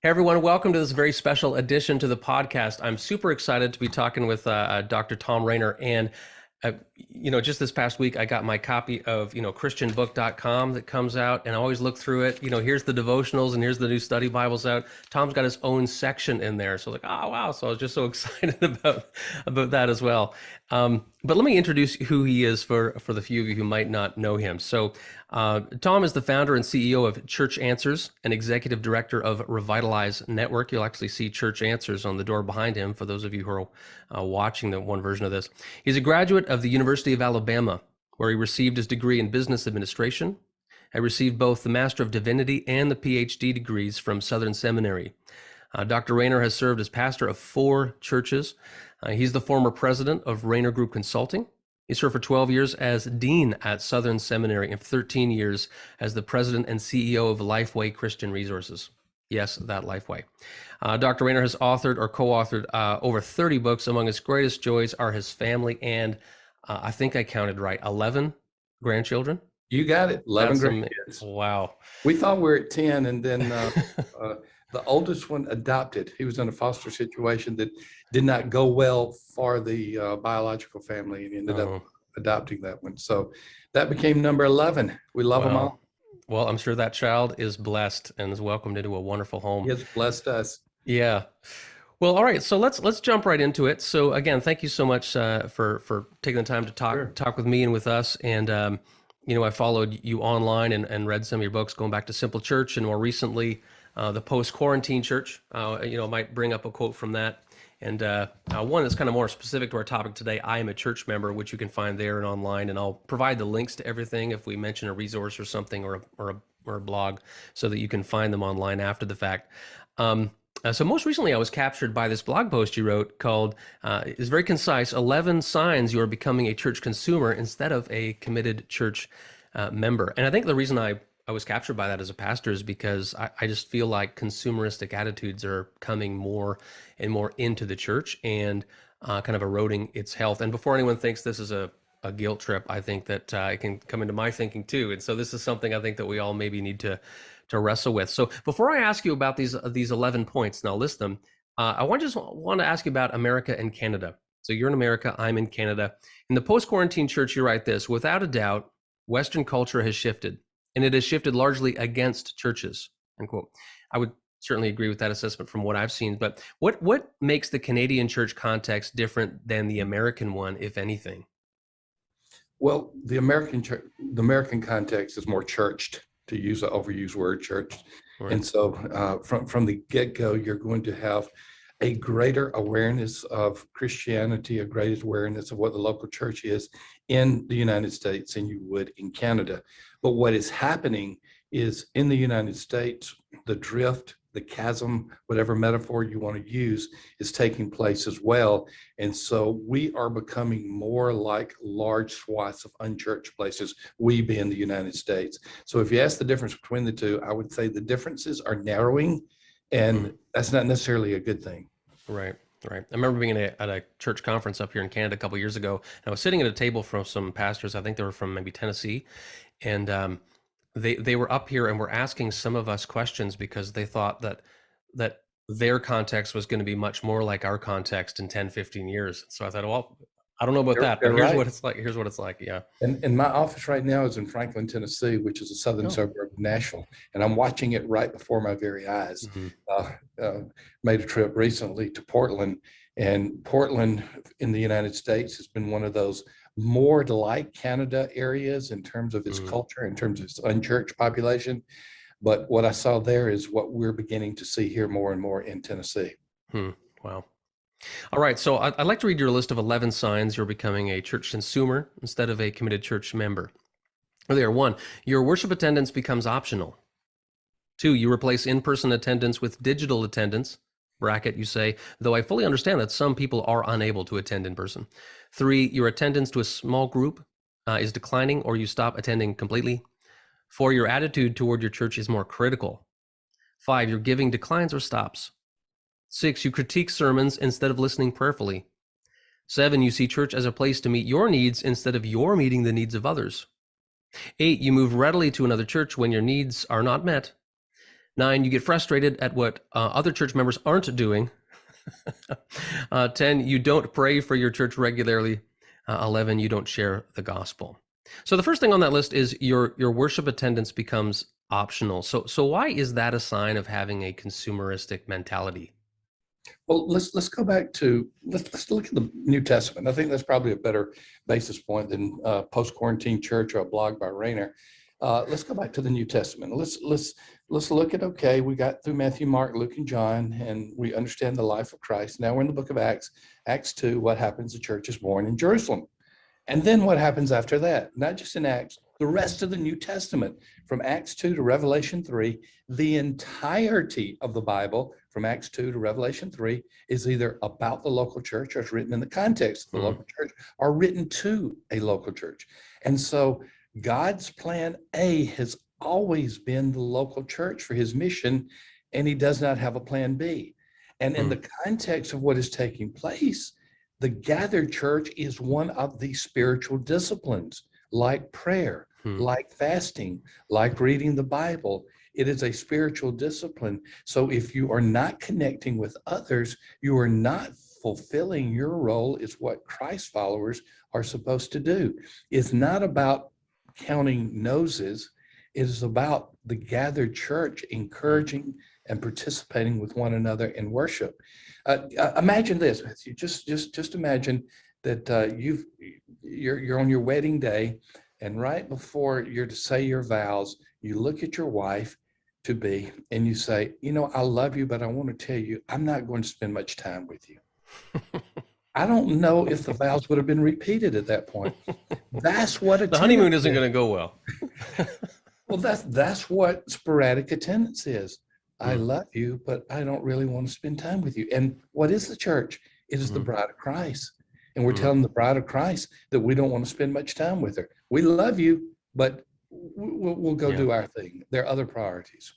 Hey everyone, welcome to this very special edition to the podcast. I'm super excited to be talking with Dr. Thom Rainer. And, just this past week, I got my copy of, christianbook.com that comes out, and I always look through it. Here's the devotionals and here's the new study Bibles out. Tom's got his own section in there. So like, oh, wow. So I was just so excited about that as well. But let me introduce who he is for the few of you who might not know him. So Thom is the founder and CEO of Church Answers and executive director of Revitalize Network. You'll actually see Church Answers on the door behind him for those of you who are watching the one version of this. He's a graduate of the University of Alabama, where he received his degree in business administration. He received both the Master of Divinity and the Ph.D. degrees from Southern Seminary. Dr. Rainer has served as pastor of 4 churches. He's the former president of Rainer Group Consulting. He served for 12 years as dean at Southern Seminary and 13 years as the president and CEO of LifeWay Christian Resources. Yes, that LifeWay. Dr. Rainer has authored or co-authored over 30 books. Among his greatest joys are his family and I think I counted right, 11 grandchildren. You got it, 11 grandkids. Wow. We thought we were at 10, and then the oldest one adopted. He was in a foster situation that did not go well for the biological family, and he ended up adopting that one. So that became number 11. We love them all. Well, I'm sure that child is blessed and is welcomed into a wonderful home. He has blessed us. Yeah. Well, all right. So let's jump right into it. So again, thank you so much for taking the time to talk with me and with us. And I followed you online and read some of your books, going back to Simple Church and more recently the Post-Quarantine Church. Might bring up a quote from that. And one that's kind of more specific to our topic today, I am a church member, which you can find there and online. And I'll provide the links to everything if we mention a resource or something or a blog so that you can find them online after the fact. So most recently, I was captured by this blog post you wrote called, it's very concise, 11 signs you are becoming a church consumer instead of a committed church member. And I think the reason I was captured by that as a pastor is because I just feel like consumeristic attitudes are coming more and more into the church and kind of eroding its health. And before anyone thinks this is a guilt trip, I think that it can come into my thinking too. And so this is something I think that we all maybe need to wrestle with. So before I ask you about these 11 points, and I'll list them, I want to ask you about America and Canada. So you're in America, I'm in Canada. In the Post-Quarantine Church, you write this: without a doubt, Western culture has shifted, and it has shifted largely against churches, end quote. I would certainly agree with that assessment from what I've seen, but what makes the Canadian church context different than the American one, if anything? Well, the American context is more churched, to use an overused word, church. Right. And so from the get-go, you're going to have a greater awareness of Christianity, a greater awareness of what the local church is in the United States than you would in Canada. But what is happening is in the United States, the drift, the chasm, whatever metaphor you want to use, is taking place as well. And so we are becoming more like large swaths of unchurched places, we being the United States. So if you ask the difference between the two, I would say the differences are narrowing, and that's not necessarily a good thing. Right. I remember being at a church conference up here in Canada a couple of years ago, and I was sitting at a table from some pastors. I think they were from maybe Tennessee, and they were up here and were asking some of us questions because they thought that their context was going to be much more like our context in 10, 15 years. So I thought, well, I don't know about that, but here's what it's like. Here's what it's like. Yeah. And my office right now is in Franklin, Tennessee, which is a southern suburb of Nashville. And I'm watching it right before my very eyes. Made a trip recently to Portland, and Portland in the United States has been one of those more like Canada areas in terms of its culture, in terms of its unchurched population. But what I saw there is what we're beginning to see here more and more in Tennessee. Wow. All right. So I'd like to read your list of 11 signs you're becoming a church consumer instead of a committed church member. There, 1, your worship attendance becomes optional. 2, you replace in-person attendance with digital attendance. Bracket, you say, though I fully understand that some people are unable to attend in person. 3, your attendance to a small group is declining, or you stop attending completely. 4, your attitude toward your church is more critical. 5, your giving declines or stops. 6, you critique sermons instead of listening prayerfully. 7, you see church as a place to meet your needs instead of your meeting the needs of others. 8, you move readily to another church when your needs are not met. 9, you get frustrated at what other church members aren't doing. 10, you don't pray for your church regularly. 11, you don't share the gospel. So the first thing on that list is your worship attendance becomes optional. So why is that a sign of having a consumeristic mentality? Well, let's go back to let's look at the New Testament. I think that's probably a better basis point than post-quarantine church or a blog by Rainer. Let's go back to the New Testament. Let's look at, okay, we got through Matthew, Mark, Luke, and John, and we understand the life of Christ. Now we're in the book of Acts. Acts 2, what happens? The church is born in Jerusalem. And then what happens after that? Not just in Acts, the rest of the New Testament, from Acts 2 to Revelation 3, the entirety of the Bible from Acts 2 to Revelation 3 is either about the local church or it's written in the context of the local church or written to a local church. And so God's plan A has always been the local church for his mission, and he does not have a plan B. And in the context of what is taking place, the gathered church is one of the spiritual disciplines, like prayer, like fasting, like reading the Bible. It is a spiritual discipline. So if you are not connecting with others, you are not fulfilling your role as what Christ followers are supposed to do. It's not about counting noses. It is about the gathered church encouraging and participating with one another in worship. Imagine this, Matthew. Just imagine that you're on your wedding day, and right before you're to say your vows, you look at your wife to be and you say, you know, I love you, but I want to tell you, I'm not going to spend much time with you. I don't know if the vows would have been repeated at that point. That's what the honeymoon isn't going to go well. Well, that's what sporadic attendance is. I love you, but I don't really want to spend time with you. And what is the church? It is the bride of Christ. And we're telling the bride of Christ that we don't want to spend much time with her. We love you, but we'll go do our thing. There are other priorities.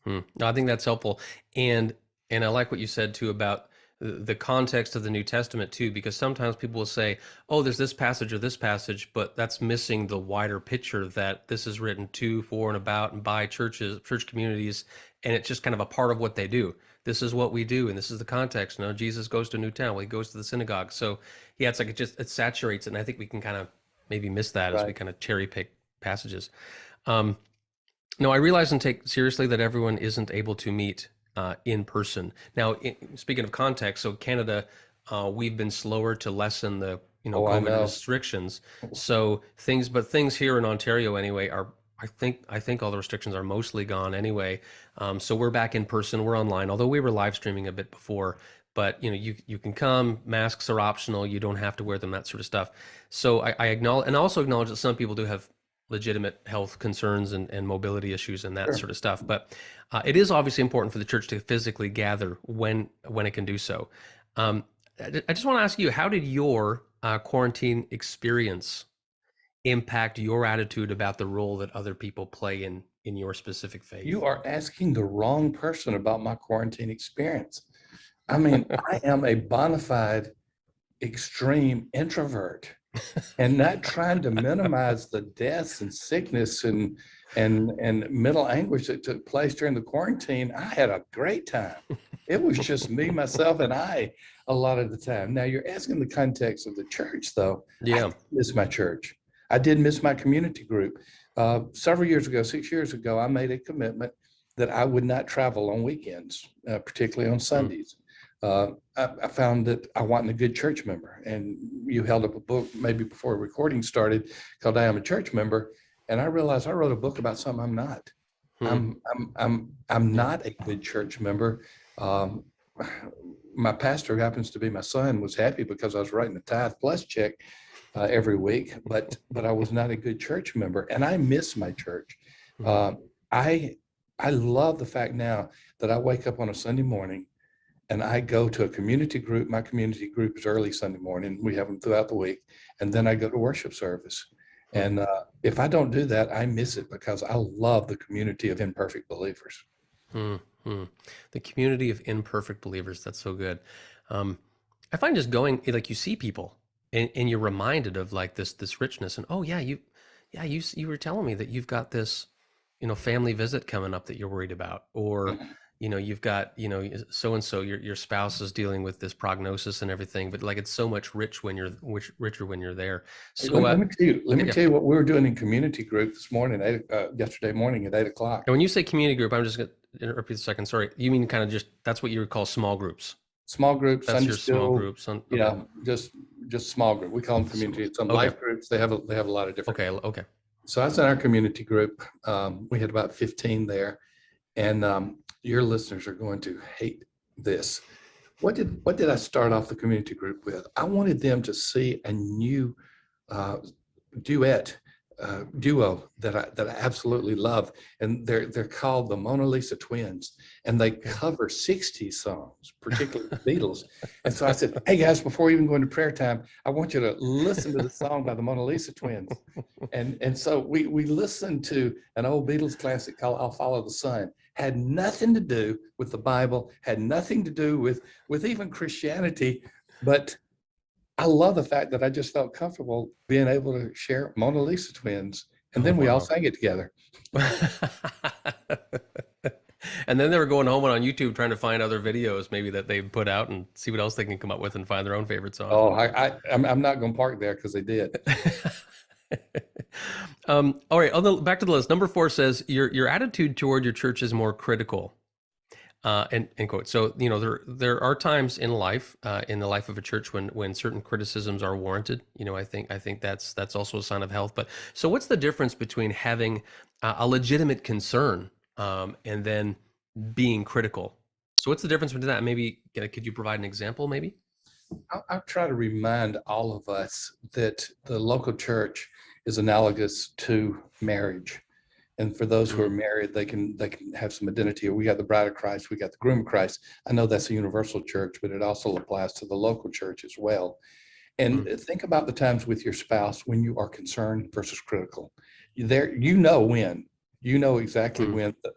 No, I think that's helpful. And I like what you said too about the context of the New Testament too, because sometimes people will say, oh, there's this passage or this passage, but that's missing the wider picture that this is written to, for, and about, and by churches, church communities. And it's just kind of a part of what they do. This is what we do. And this is the context. You know, Jesus goes to a new town. Well, he goes to the synagogue. So yeah, it's like, it saturates it. And I think we can kind of maybe miss that as we kind of cherry pick passages. No, I realize and take seriously that everyone isn't able to meet in person. Now, speaking of context, so Canada, we've been slower to lessen the COVID restrictions. So things here in Ontario anyway are, I think all the restrictions are mostly gone anyway. So we're back in person. We're online, although we were live streaming a bit before. But you can come. Masks are optional. You don't have to wear them. That sort of stuff. So I acknowledge, and also acknowledge that some people do have legitimate health concerns and mobility issues and that sort of stuff. But it is obviously important for the church to physically gather when it can do so. I just want to ask you, how did your quarantine experience impact your attitude about the role that other people play in your specific faith? You are asking the wrong person about my quarantine experience. I mean, I am a bona fide extreme introvert. And not trying to minimize the deaths and sickness and mental anguish that took place during the quarantine. I had a great time. It was just me, myself, and I a lot of the time. Now you're asking the context of the church, though. Yeah, I did miss my church. I did miss my community group. Several years ago, 6 years ago, I made a commitment that I would not travel on weekends, particularly on Sundays. I found that I wasn't a good church member, and you held up a book maybe before recording started called "I Am a Church Member," and I realized I wrote a book about something I'm not. I'm not a good church member. My pastor, who happens to be my son, was happy because I was writing a tithe plus check every week, but I was not a good church member, and I miss my church. I love the fact now that I wake up on a Sunday morning and I go to a community group. My community group is early Sunday morning. We have them throughout the week. And then I go to worship service. And if I don't do that, I miss it because I love the community of imperfect believers. The community of imperfect believers. That's so good. I find just going, like, you see people and you're reminded of like this richness and, oh yeah, you were telling me that you've got this, family visit coming up that you're worried about, or Mhm. you've got so and so your spouse is dealing with this prognosis and everything, but like it's so much richer when you're there. Hey, So let me yeah. tell you what we were doing in community group this morning, yesterday morning at 8 o'clock. And when you say community group, I'm just going to interrupt you a second. Sorry. You mean kind of just, that's what you would call small groups. Small group, That's Sunday your small school, groups. Okay. yeah, just small group. We call them community. Some Okay. life groups. They have a lot of different. Okay. Okay. So I was in our community group. We had about 15 there, and your listeners are going to hate this. What did I start off the community group with? I wanted them to see a new uh, duo that I absolutely love, and they're called the Mona Lisa Twins, and they cover 60s songs, particularly the Beatles. And so I said, "Hey guys, before we even go into prayer time, I want you to listen to the song by the Mona Lisa Twins." And so we listened to an old Beatles classic called "I'll Follow the Sun." Had nothing to do with the Bible, had nothing to do with even Christianity, but I love the fact that I just felt comfortable being able to share Mona Lisa Twins, and Oh, then we all wow. sang it together. And then they were going home and on YouTube trying to find other videos maybe that they put out and see what else they can come up with and find their own favorite song. Oh, I'm not going to park there because they did. All right, back to the list. Number 4 says your attitude toward your church is more critical. End quote. So there are times in life, in the life of a church, when certain criticisms are warranted. I think that's also a sign of health. But so what's the difference between having a legitimate concern and then being critical? So what's the difference between that? Maybe could you provide an example? Maybe. I'll try to remind all of us that the local church is analogous to marriage. And for those who are married, they can have some identity. We got the bride of Christ, we got the groom of Christ. I know that's a universal church, but it also applies to the local church as well. And think about the times with your spouse when you are concerned versus critical. There, when. You know exactly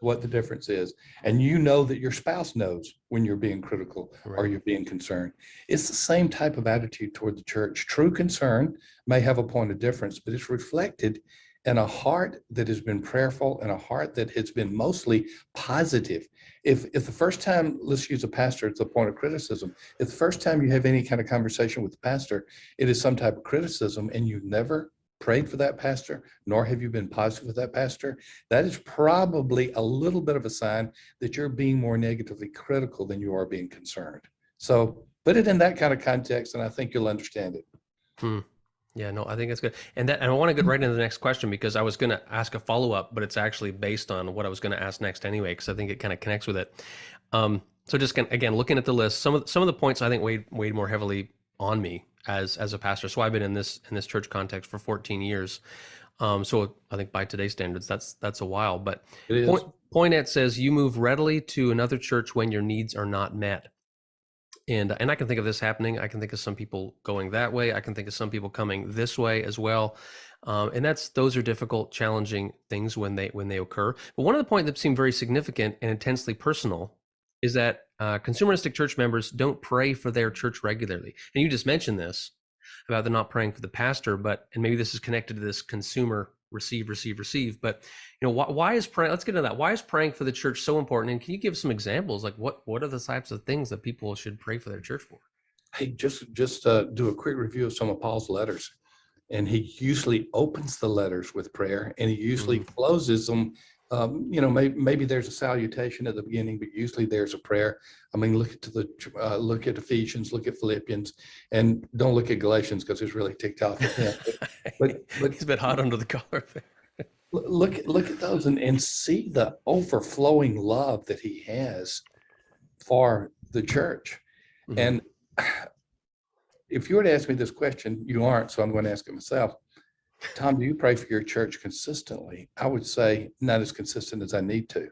what the difference is. And you know that your spouse knows when you're being critical or Right. you're being concerned. It's the same type of attitude toward the church. True concern may have a point of difference, but it's reflected in a heart that has been prayerful and a heart that has been mostly positive. If the first time, let's use a pastor as a point of criticism, if the first time you have any kind of conversation with the pastor, it is some type of criticism and you've never prayed for that pastor, nor have you been positive with that pastor, that is probably a little bit of a sign that you're being more negatively critical than you are being concerned. So put it in that kind of context, and I think you'll understand it. Yeah, no, I think that's good. And I want to get right into the next question because I was going to ask a follow-up, but it's actually based on what I was going to ask next anyway, because I think it kind of connects with it. So just again, looking at the list, some of the points I think weighed more heavily on me as a pastor. So I've been in this church context for 14 years. So I think by today's standards, that's a while. But It is. Pointet says you move readily to another church when your needs are not met. And I can think of this happening. I can think of some people going that way. I can think of some people coming this way as well. And those are difficult, challenging things when they occur. But one of the points that seemed very significant and intensely personal is that consumeristic church members don't pray for their church regularly. And you just mentioned this about them not praying for the pastor, and maybe this is connected to this consumer receive. But why is praying? Let's get into that. Why is praying for the church so important? And can you give some examples? Like what are the types of things that people should pray for their church for? Hey, just do a quick review of some of Paul's letters. And he usually opens the letters with prayer, and he usually closes them. Maybe there's a salutation at the beginning, but usually there's a prayer. I mean, look at Ephesians, look at Philippians, and don't look at Galatians because it's really ticked off at him. But He's a bit hot under the collar there. look at those and see the overflowing love that he has for the church. And if you were to ask me this question, you aren't, so I'm going to ask it myself. Thom, do you pray for your church consistently? I would say not as consistent as I need to.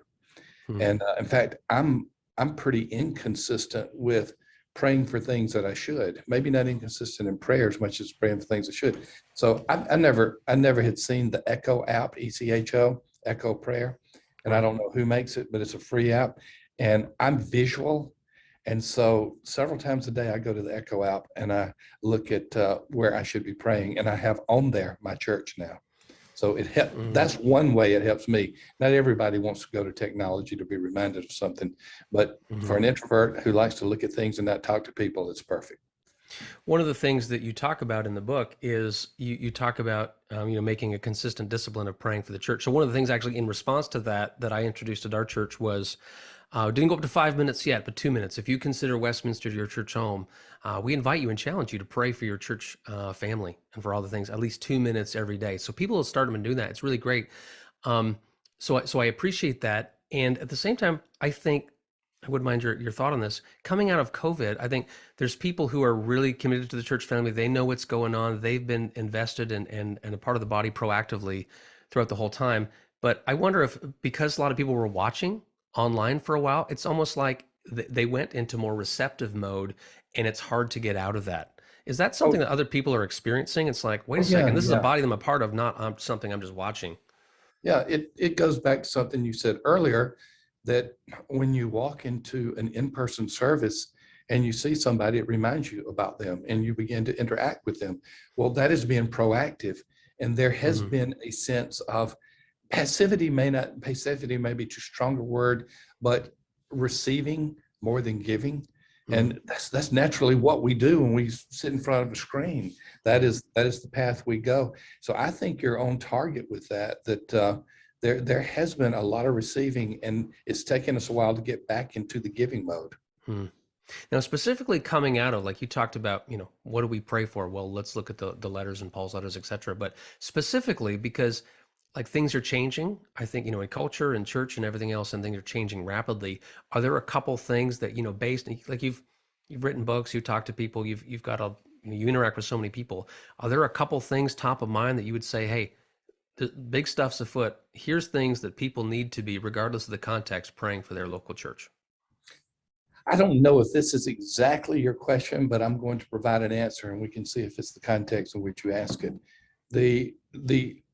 And in fact, I'm pretty inconsistent with praying for things that I should. Maybe not inconsistent in prayer as much as praying for things I should. So I never had seen the Echo app, ECHO, Echo Prayer. And I don't know who makes it, but it's a free app. And I'm visual. And so several times a day, I go to the Echo app and I look at where I should be praying. And I have on there my church now. So that's one way it helps me. Not everybody wants to go to technology to be reminded of something, but for an introvert who likes to look at things and not talk to people, it's perfect. One of the things that you talk about in the book is you talk about making a consistent discipline of praying for the church. So one of the things actually in response to that I introduced at our church was didn't go up to 5 minutes yet, but 2 minutes. If you consider Westminster your church home, we invite you and challenge you to pray for your church family and for all the things at least 2 minutes every day. So people will start them and do that. It's really great. So I appreciate that, and at the same time, I think I wouldn't mind your thought on this. Coming out of COVID, I think there's people who are really committed to the church family. They know what's going on. They've been invested and a part of the body proactively throughout the whole time. But I wonder if, because a lot of people were watching online for a while, it's almost like they went into more receptive mode, and it's hard to get out of that. Is that something that other people are experiencing? It's like, wait a second, this is a body that I'm a part of, not something I'm just watching. Yeah, it goes back to something you said earlier, that when you walk into an in-person service and you see somebody, it reminds you about them and you begin to interact with them. Well, that is being proactive. And there has been a sense of passivity may be too strong a word, but receiving more than giving. And that's naturally what we do when we sit in front of a screen. That is the path we go. So I think you're on target with that there has been a lot of receiving, and it's taken us a while to get back into the giving mode. Now, specifically coming out of, like you talked about, what do we pray for? Well, let's look at the letters and Paul's letters, et cetera. But specifically because like things are changing, I think, in culture and church and everything else, and things are changing rapidly. Are there a couple things that, based, like you've written books, you talk to people, you've got you interact with so many people. Are there a couple things top of mind that you would say, hey, the big stuff's afoot. Here's things that people need to be, regardless of the context, praying for their local church? I don't know if this is exactly your question, but I'm going to provide an answer and we can see if it's the context in which you ask it. The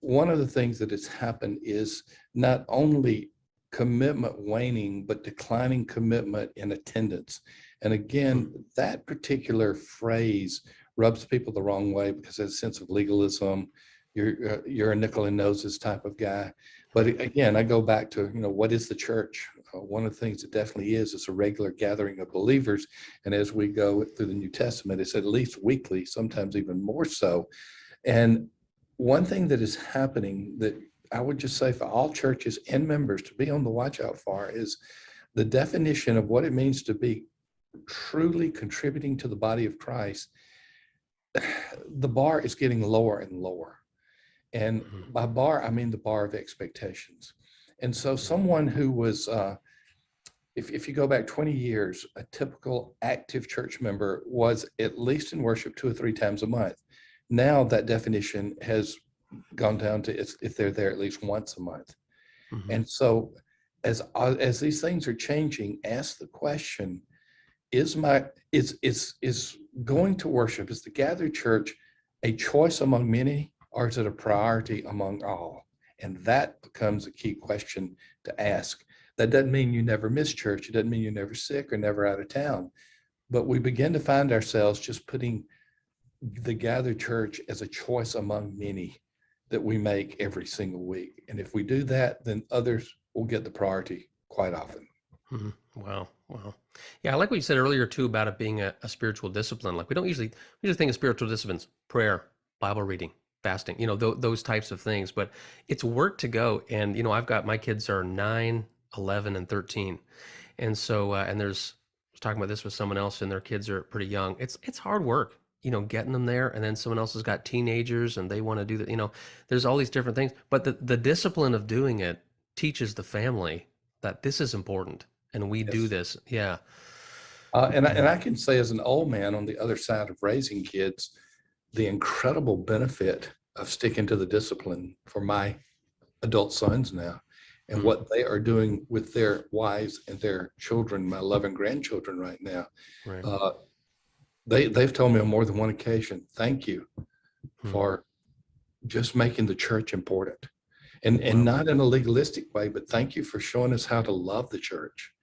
one of the things that has happened is not only commitment waning, but declining commitment in attendance. And again, that particular phrase rubs people the wrong way because there's a sense of legalism. You're a nickel and noses type of guy. But again, I go back to, what is the church? One of the things it definitely is a regular gathering of believers. And as we go through the New Testament, it's at least weekly, sometimes even more so. And one thing that is happening that I would just say for all churches and members to be on the watch out for is the definition of what it means to be truly contributing to the body of Christ. The bar is getting lower and lower. And by bar, I mean the bar of expectations. And so someone who was, if you go back 20 years, a typical active church member was at least in worship 2 or 3 times a month. Now that definition has gone down to if they're there at least once a month. And so as these things are changing, ask the question, is going to worship, is the gathered church a choice among many, or is it a priority among all? And that becomes a key question to ask. That doesn't mean you never miss church. It doesn't mean you're never sick or never out of town. But we begin to find ourselves just putting the gathered church as a choice among many that we make every single week. And if we do that, then others will get the priority quite often. Wow. Yeah, I like what you said earlier too about it being a spiritual discipline. Like we just think of spiritual disciplines, prayer, Bible reading, fasting, those types of things, but it's work to go. And, I've got, my kids are 9, 11, and 13. And so, I was talking about this with someone else and their kids are pretty young. It's hard work, getting them there. And then someone else has got teenagers and they want to do that, there's all these different things, but the discipline of doing it teaches the family that this is important and we do this. Yeah. And I can say as an old man on the other side of raising kids, the incredible benefit of sticking to the discipline for my adult sons now and what they are doing with their wives and their children, my 11 grandchildren right now. Right. They've told me on more than one occasion, thank you for just making the church important. And not in a legalistic way, but thank you for showing us how to love the church.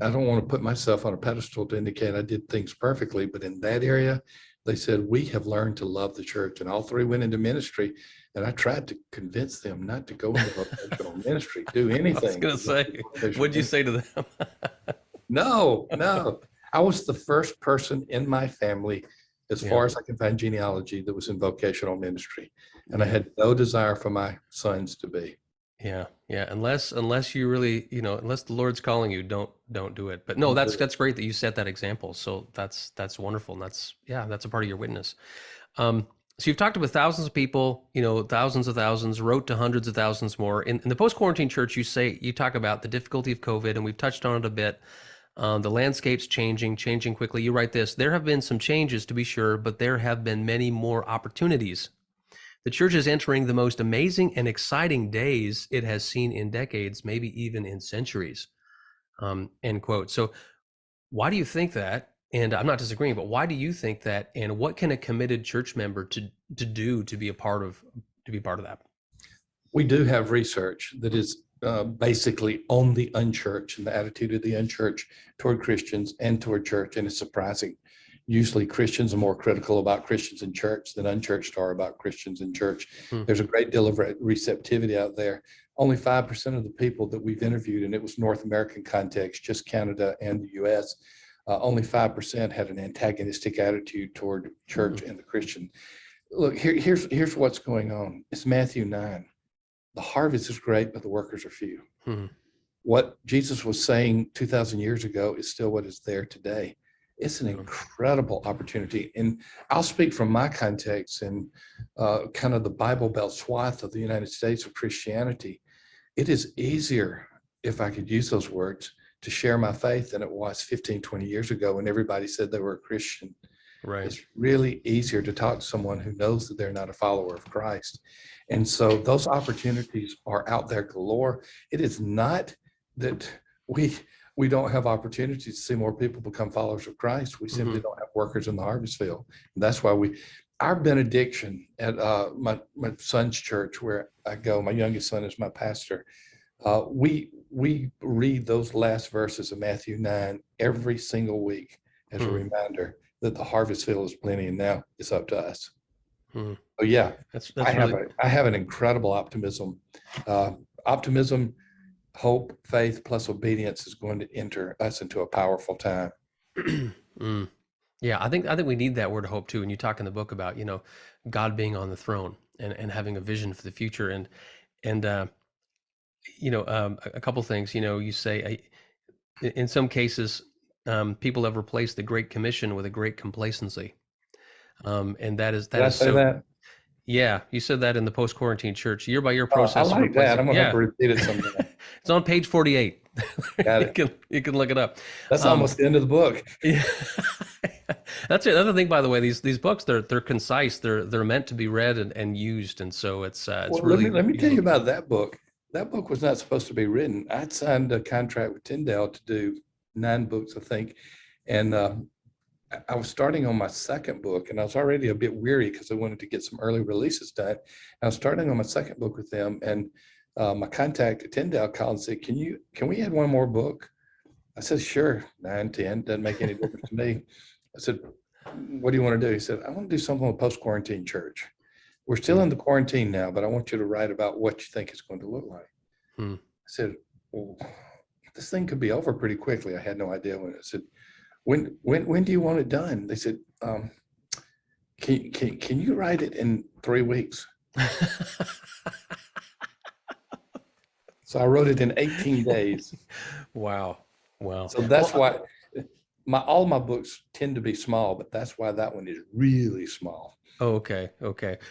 I don't want to put myself on a pedestal to indicate I did things perfectly, but in that area, they said, we have learned to love the church. And all 3 went into ministry. And I tried to convince them not to go into vocational ministry, do I was anything. going to say, what'd you say to them? No, no. I was the first person in my family, as Yeah. far as I can find genealogy, that was in vocational ministry. And I Yeah. had no desire for my sons to be. Yeah. Yeah. Unless you really, unless the Lord's calling you, don't do it. But no, that's great that you set that example. So that's wonderful. And that's a part of your witness. So you've talked with thousands of people, thousands of thousands, wrote to hundreds of thousands more. In the post-quarantine church, you talk about the difficulty of COVID, and we've touched on it a bit. The landscape's changing quickly. You write this: there have been some changes, to be sure, but there have been many more opportunities. The church is entering the most amazing and exciting days it has seen in decades, maybe even in centuries. End quote. So why do you think that? And I'm not disagreeing, but why do you think that? And what can a committed church member to do to be a part of that? We do have research that is basically on the unchurched and the attitude of the unchurched toward Christians and toward church, and it's surprising. Usually Christians are more critical about Christians in church than unchurched are about Christians in church. There's a great deal of receptivity out there. Only 5% of the people that we've interviewed, and it was North American context, just Canada and the US, only 5% had an antagonistic attitude toward church and the Christian. Look, here's what's going on. It's Matthew 9. The harvest is great, but the workers are few. What Jesus was saying 2,000 years ago is still what is there today. It's an incredible opportunity. And I'll speak from my context and kind of the Bible Belt swath of the United States of Christianity. It is easier, if I could use those words, to share my faith than it was 15, 20 years ago when everybody said they were a Christian. Right. It's really easier to talk to someone who knows that they're not a follower of Christ. And so those opportunities are out there galore. It is not that we don't have opportunities to see more people become followers of Christ. We simply don't have workers in the harvest field. And that's why our benediction at my son's church where I go, my youngest son is my pastor. We read those last verses of Matthew 9 every single week as a reminder that the harvest field is plenty, and now it's up to us. Oh yeah, I have an incredible optimism. Optimism, hope, faith, plus obedience is going to enter us into a powerful time. Yeah, I think we need that word hope too. And you talk in the book about God being on the throne and having a vision for the future, and a couple things. You say in some cases people have replaced the Great Commission with a great complacency, and that is Did I say so. That? Yeah, you said that in the post-quarantine church, year by year process. I like that. I'm gonna have to repeat it sometime. It's on page 48. Got it. You can look it up. That's almost the end of the book. Yeah. That's another thing, by the way. These books, they're concise. They're meant to be read and used, and so it's really. Let me tell you about that book. That book was not supposed to be written. I'd signed a contract with Tyndale to do 9 books, I think, and I was starting on my second book, and I was already a bit weary because I wanted to get some early releases done. I was starting on my second book with them, and my contact at Tyndale called and said, "Can we add one more book?" I said, "Sure, 9, 10, doesn't make any difference to me." I said, "What do you want to do?" He said, "I want to do something with post-quarantine church. We're still in the quarantine now, but I want you to write about what you think it's going to look like." I said, "Well, this thing could be over pretty quickly." I had no idea when. I said, when do you want it done? They said, can you write it in 3 weeks? So I wrote it in 18 days. Wow. So that's why all my books tend to be small, but that's why that one is really small. Oh, okay.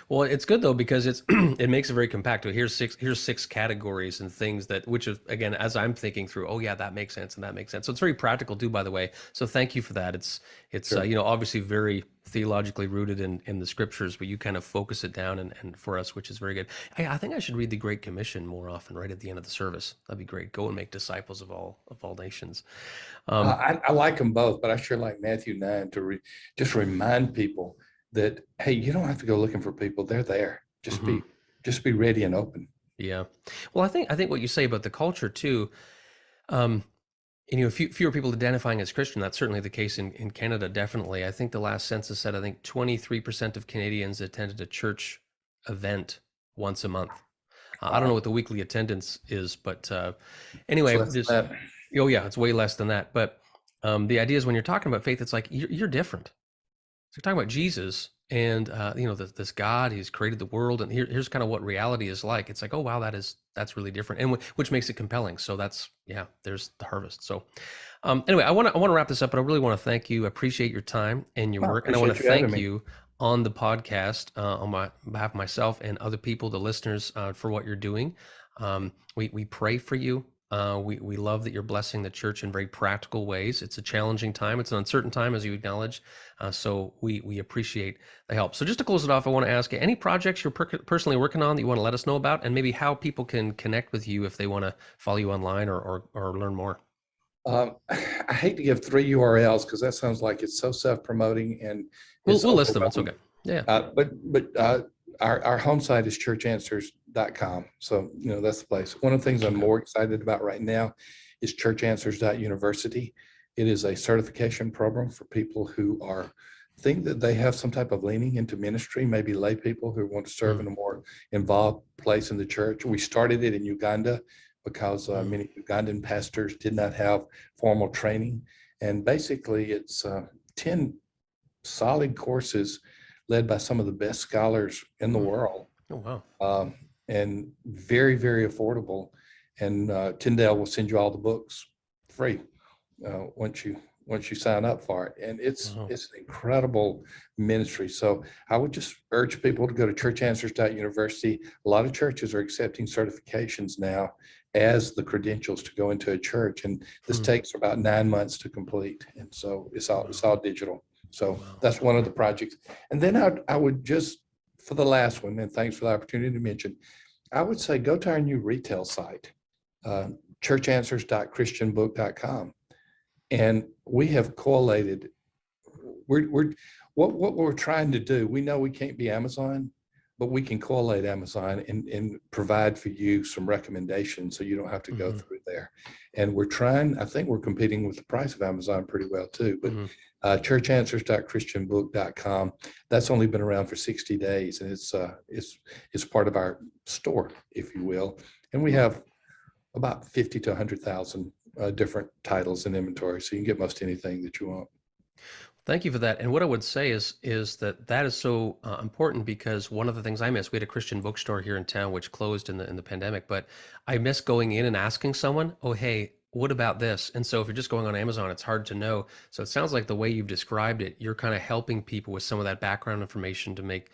Well, it's good though, because it makes it very compact. Here's 6 categories and things which is, again, as I'm thinking through, oh yeah, that makes sense and that makes sense. So it's very practical too, by the way. So thank you for that. It's Sure. Obviously very theologically rooted in the scriptures, but you kind of focus it down and for us, which is very good. I think I should read the Great Commission more often, right at the end of the service. That'd be great. Go and make disciples of all nations. I like them both, but I sure like Matthew 9 to just remind people that, hey, you don't have to go looking for people. They're there. Just be ready and open. Yeah. Well, I think what you say about the culture too, fewer people identifying as Christian, that's certainly the case in Canada, definitely. I think the last census said, 23% of Canadians attended a church event once a month. I don't know Wow. what the weekly attendance is, but It's anyway, less this, than that. oh yeah, it's way less than that. But the idea is when you're talking about faith, it's like you're different. So you're talking about Jesus and this God, he's created the world, and here's kind of what reality is like. It's like, oh wow, that's really different, and which makes it compelling. So there's the harvest. So anyway, I want to wrap this up, but I really want to thank you. I appreciate your time and your I work, and I want appreciate to you having thank me. you on the podcast on my behalf of myself and other people, the listeners, for what you're doing. We pray for you. We love that you're blessing the church in very practical ways. It's a challenging time. It's an uncertain time, as you acknowledge. So we appreciate the help. So just to close it off, I want to ask you any projects you're personally working on that you want to let us know about, and maybe how people can connect with you if they want to follow you online or learn more. I hate to give 3 URLs because that sounds like it's so self-promoting and it's We'll list them. It's overwhelming. okay. Yeah. But our home site is churchanswers.com. So, that's the place. One of the things I'm Okay. more excited about right now is churchanswers.university. It is a certification program for people who think that they have some type of leaning into ministry, maybe lay people who want to serve in a more involved place in the church. We started it in Uganda because many Ugandan pastors did not have formal training. And basically, it's 10 solid courses led by some of the best scholars in the world. Oh, wow. And very, very affordable. And Tyndale will send you all the books free once you sign up for it. And it's Wow. an incredible ministry. So I would just urge people to go to churchanswers.university. A lot of churches are accepting certifications now as the credentials to go into a church. And this takes about 9 months to complete. And so it's all digital. So that's one of the projects. And then I would just, for the last one, and thanks for the opportunity to mention, I would say go to our new retail site, churchanswers.christianbook.com. And we have collated, what we're trying to do, we know we can't be Amazon, but we can collate Amazon and provide for you some recommendations so you don't have to go through there. And I think we're competing with the price of Amazon pretty well too, but churchanswers.christianbook.com, that's only been around for 60 days. And it's part of our store, if you will. And we have about 50 to 100,000 different titles in inventory. So you can get most anything that you want. Thank you for that. And what I would say is that is so important, because one of the things I miss, we had a Christian bookstore here in town which closed in the pandemic, but I miss going in and asking someone, oh, hey, what about this? And so if you're just going on Amazon, it's hard to know. So it sounds like the way you've described it, you're kind of helping people with some of that background information to make,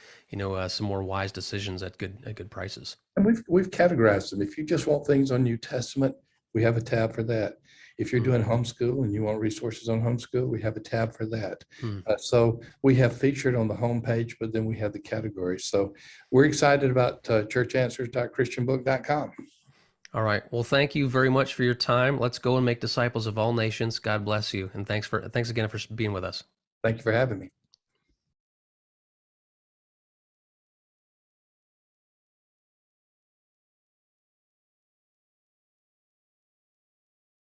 some more wise decisions at good prices. And we've categorized them. If you just want things on New Testament, we have a tab for that. If you're doing homeschool and you want resources on homeschool, we have a tab for that. So we have featured on the homepage, but then we have the categories. So we're excited about churchanswers.christianbook.com. All right. Well, thank you very much for your time. Let's go and make disciples of all nations. God bless you. And thanks again for being with us. Thank you for having me.